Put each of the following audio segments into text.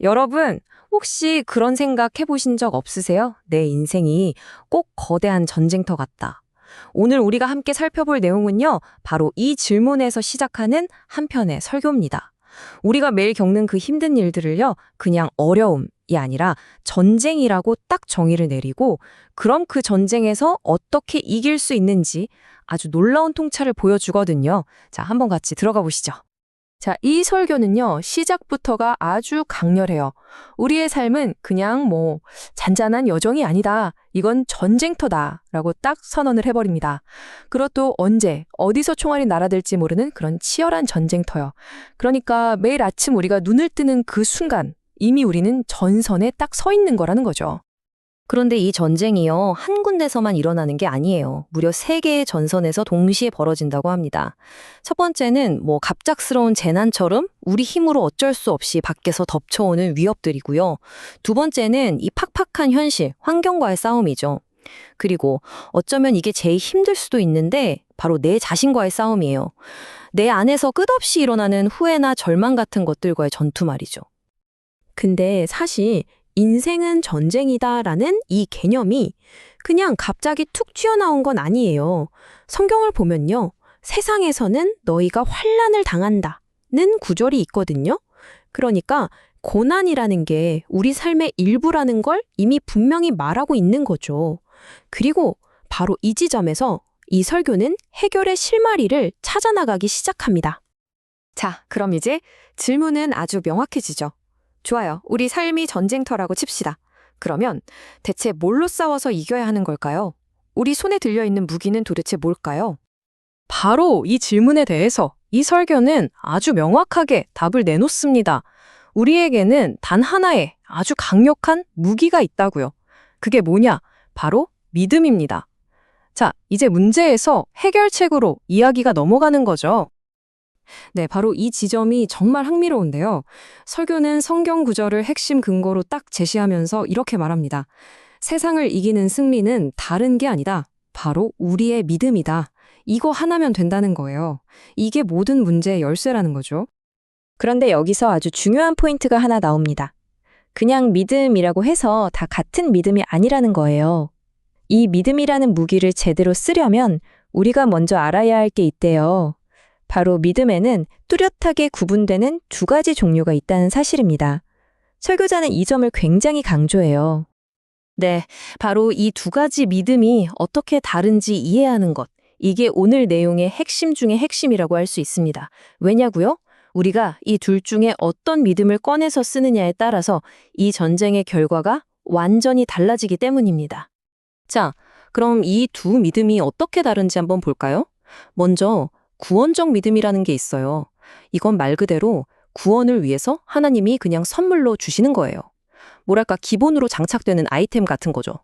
여러분, 혹시 그런 생각 해보신 적 없으세요? 내 인생이 꼭 거대한 전쟁터 같다. 오늘 우리가 함께 살펴볼 내용은요, 바로 이 질문에서 시작하는 한 편의 설교입니다. 우리가 매일 겪는 그 힘든 일들을요, 그냥 어려움이 아니라 전쟁이라고 딱 정의를 내리고, 그럼 그 전쟁에서 어떻게 이길 수 있는지 아주 놀라운 통찰을 보여주거든요. 자, 한번 같이 들어가 보시죠. 자, 이 설교는요, 시작부터가 아주 강렬해요. 우리의 삶은 그냥 잔잔한 여정이 아니다. 이건 전쟁터다. 라고 딱 선언을 해버립니다. 그것도 언제, 어디서 총알이 날아들지 모르는 그런 치열한 전쟁터요. 그러니까 매일 아침 우리가 눈을 뜨는 그 순간, 이미 우리는 전선에 딱 서 있는 거라는 거죠. 그런데 이 전쟁이요, 한 군데서만 일어나는 게 아니에요. 무려 3개의 전선에서 동시에 벌어진다고 합니다. 첫 번째는 갑작스러운 재난처럼 우리 힘으로 어쩔 수 없이 밖에서 덮쳐오는 위협들이고요. 두 번째는 이 팍팍한 현실, 환경과의 싸움이죠. 그리고 어쩌면 이게 제일 힘들 수도 있는데 바로 내 자신과의 싸움이에요. 내 안에서 끝없이 일어나는 후회나 절망 같은 것들과의 전투 말이죠. 근데 사실 인생은 전쟁이다라는 이 개념이 그냥 갑자기 툭 튀어나온 건 아니에요. 성경을 보면요. 세상에서는 너희가 환난을 당한다는 구절이 있거든요. 그러니까 고난이라는 게 우리 삶의 일부라는 걸 이미 분명히 말하고 있는 거죠. 그리고 바로 이 지점에서 이 설교는 해결의 실마리를 찾아나가기 시작합니다. 자, 그럼 이제 질문은 아주 명확해지죠. 좋아요. 우리 삶이 전쟁터라고 칩시다. 그러면 대체 뭘로 싸워서 이겨야 하는 걸까요? 우리 손에 들려있는 무기는 도대체 뭘까요? 바로 이 질문에 대해서 이 설교는 아주 명확하게 답을 내놓습니다. 우리에게는 단 하나의 아주 강력한 무기가 있다고요. 그게 뭐냐? 바로 믿음입니다. 자, 이제 문제에서 해결책으로 이야기가 넘어가는 거죠. 네, 바로 이 지점이 정말 흥미로운데요. 설교는 성경 구절을 핵심 근거로 딱 제시하면서 이렇게 말합니다. 세상을 이기는 승리는 다른 게 아니다. 바로 우리의 믿음이다. 이거 하나면 된다는 거예요. 이게 모든 문제의 열쇠라는 거죠. 그런데 여기서 아주 중요한 포인트가 하나 나옵니다. 그냥 믿음이라고 해서 다 같은 믿음이 아니라는 거예요. 이 믿음이라는 무기를 제대로 쓰려면 우리가 먼저 알아야 할 게 있대요. 바로 믿음에는 뚜렷하게 구분되는 2가지 종류가 있다는 사실입니다. 설교자는 이 점을 굉장히 강조해요. 네, 바로 이 2가지 믿음이 어떻게 다른지 이해하는 것. 이게 오늘 내용의 핵심 중의 핵심이라고 할 수 있습니다. 왜냐고요? 우리가 이 둘 중에 어떤 믿음을 꺼내서 쓰느냐에 따라서 이 전쟁의 결과가 완전히 달라지기 때문입니다. 자, 그럼 이 2 믿음이 어떻게 다른지 한번 볼까요? 먼저 구원적 믿음이라는 게 있어요. 이건 말 그대로 구원을 위해서 하나님이 그냥 선물로 주시는 거예요. 뭐랄까 기본으로 장착되는 아이템 같은 거죠.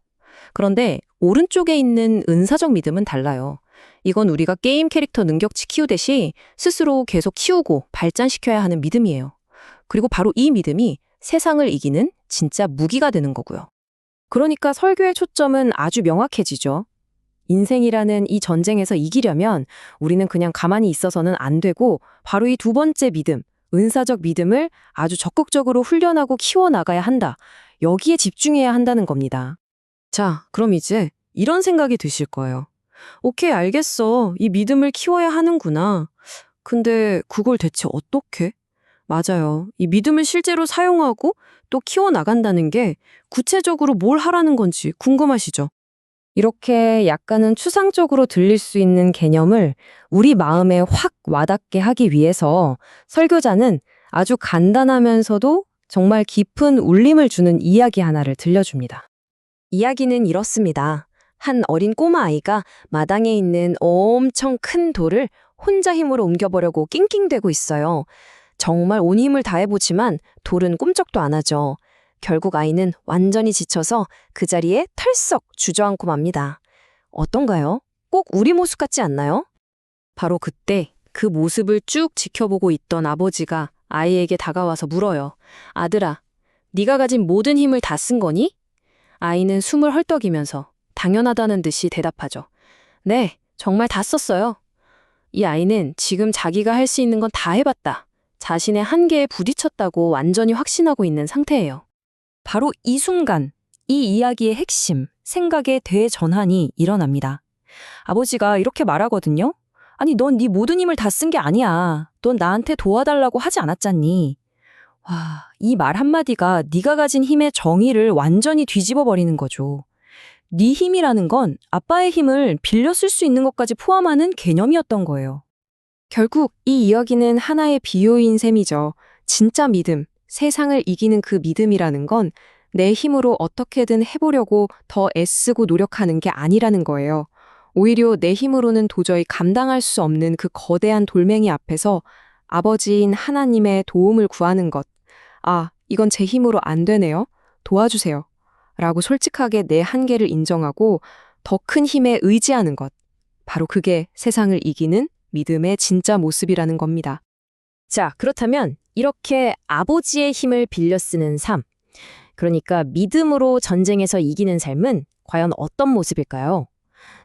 그런데 오른쪽에 있는 은사적 믿음은 달라요. 이건 우리가 게임 캐릭터 능력치 키우듯이 스스로 계속 키우고 발전시켜야 하는 믿음이에요. 그리고 바로 이 믿음이 세상을 이기는 진짜 무기가 되는 거고요. 그러니까 설교의 초점은 아주 명확해지죠. 인생이라는 이 전쟁에서 이기려면 우리는 그냥 가만히 있어서는 안 되고 바로 이 2번째 믿음, 은사적 믿음을 아주 적극적으로 훈련하고 키워나가야 한다. 여기에 집중해야 한다는 겁니다. 자, 그럼 이제 이런 생각이 드실 거예요. 오케이, 알겠어. 이 믿음을 키워야 하는구나. 근데 그걸 대체 어떻게? 맞아요. 이 믿음을 실제로 사용하고 또 키워나간다는 게 구체적으로 뭘 하라는 건지 궁금하시죠? 이렇게 약간은 추상적으로 들릴 수 있는 개념을 우리 마음에 확 와닿게 하기 위해서 설교자는 아주 간단하면서도 정말 깊은 울림을 주는 이야기 하나를 들려줍니다. 이야기는 이렇습니다. 한 어린 꼬마아이가 마당에 있는 엄청 큰 돌을 혼자 힘으로 옮겨보려고 낑낑대고 있어요. 정말 온 힘을 다해보지만 돌은 꼼짝도 안 하죠. 결국 아이는 완전히 지쳐서 그 자리에 털썩 주저앉고 맙니다. 어떤가요? 꼭 우리 모습 같지 않나요? 바로 그때 그 모습을 쭉 지켜보고 있던 아버지가 아이에게 다가와서 물어요. 아들아, 네가 가진 모든 힘을 다 쓴 거니? 아이는 숨을 헐떡이면서 당연하다는 듯이 대답하죠. 네, 정말 다 썼어요. 이 아이는 지금 자기가 할 수 있는 건 다 해봤다. 자신의 한계에 부딪혔다고 완전히 확신하고 있는 상태예요. 바로 이 순간, 이 이야기의 핵심, 생각의 대전환이 일어납니다. 아버지가 이렇게 말하거든요. 아니, 넌 네 모든 힘을 다 쓴 게 아니야. 넌 나한테 도와달라고 하지 않았잖니. 와, 이 말 한마디가 네가 가진 힘의 정의를 완전히 뒤집어 버리는 거죠. 네 힘이라는 건 아빠의 힘을 빌려 쓸 수 있는 것까지 포함하는 개념이었던 거예요. 결국 이 이야기는 하나의 비유인 셈이죠. 진짜 믿음, 세상을 이기는 그 믿음이라는 건 내 힘으로 어떻게든 해보려고 더 애쓰고 노력하는 게 아니라는 거예요. 오히려 내 힘으로는 도저히 감당할 수 없는 그 거대한 돌멩이 앞에서 아버지인 하나님의 도움을 구하는 것. 아, 이건 제 힘으로 안 되네요. 도와주세요. 라고 솔직하게 내 한계를 인정하고 더 큰 힘에 의지하는 것. 바로 그게 세상을 이기는 믿음의 진짜 모습이라는 겁니다. 자, 그렇다면 이렇게 아버지의 힘을 빌려 쓰는 삶, 그러니까 믿음으로 전쟁에서 이기는 삶은 과연 어떤 모습일까요?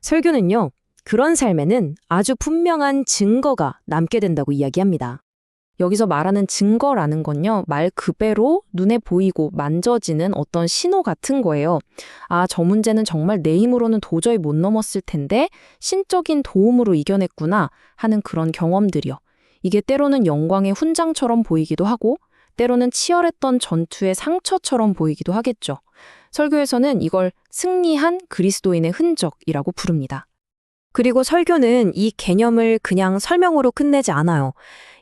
설교는요, 그런 삶에는 아주 분명한 증거가 남게 된다고 이야기합니다. 여기서 말하는 증거라는 건요, 말 그대로 눈에 보이고 만져지는 어떤 신호 같은 거예요. 아, 저 문제는 정말 내 힘으로는 도저히 못 넘었을 텐데 신적인 도움으로 이겨냈구나 하는 그런 경험들이요. 이게 때로는 영광의 훈장처럼 보이기도 하고 때로는 치열했던 전투의 상처처럼 보이기도 하겠죠. 설교에서는 이걸 승리한 그리스도인의 흔적이라고 부릅니다. 그리고 설교는 이 개념을 그냥 설명으로 끝내지 않아요.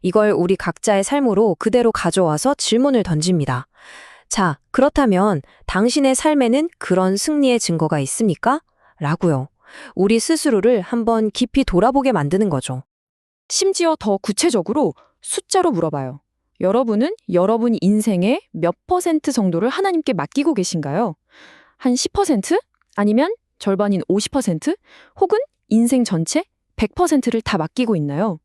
이걸 우리 각자의 삶으로 그대로 가져와서 질문을 던집니다. 자, 그렇다면 당신의 삶에는 그런 승리의 증거가 있습니까? 라고요. 우리 스스로를 한번 깊이 돌아보게 만드는 거죠. 심지어 더 구체적으로 숫자로 물어봐요. 여러분은 여러분 인생의 몇 퍼센트 정도를 하나님께 맡기고 계신가요? 한 10%? 아니면 절반인 50%? 혹은 인생 전체 100%를 다 맡기고 있나요?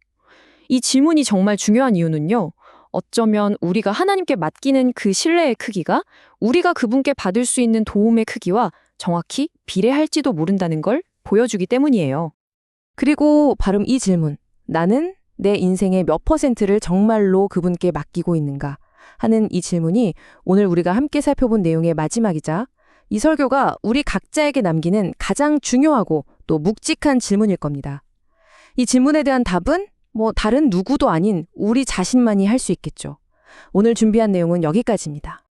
이 질문이 정말 중요한 이유는요. 어쩌면 우리가 하나님께 맡기는 그 신뢰의 크기가 우리가 그분께 받을 수 있는 도움의 크기와 정확히 비례할지도 모른다는 걸 보여주기 때문이에요. 그리고 바로 이 질문, 나는 내 인생의 몇 퍼센트를 정말로 그분께 맡기고 있는가 하는 이 질문이 오늘 우리가 함께 살펴본 내용의 마지막이자 이 설교가 우리 각자에게 남기는 가장 중요하고 또 묵직한 질문일 겁니다. 이 질문에 대한 답은 다른 누구도 아닌 우리 자신만이 할 수 있겠죠. 오늘 준비한 내용은 여기까지입니다.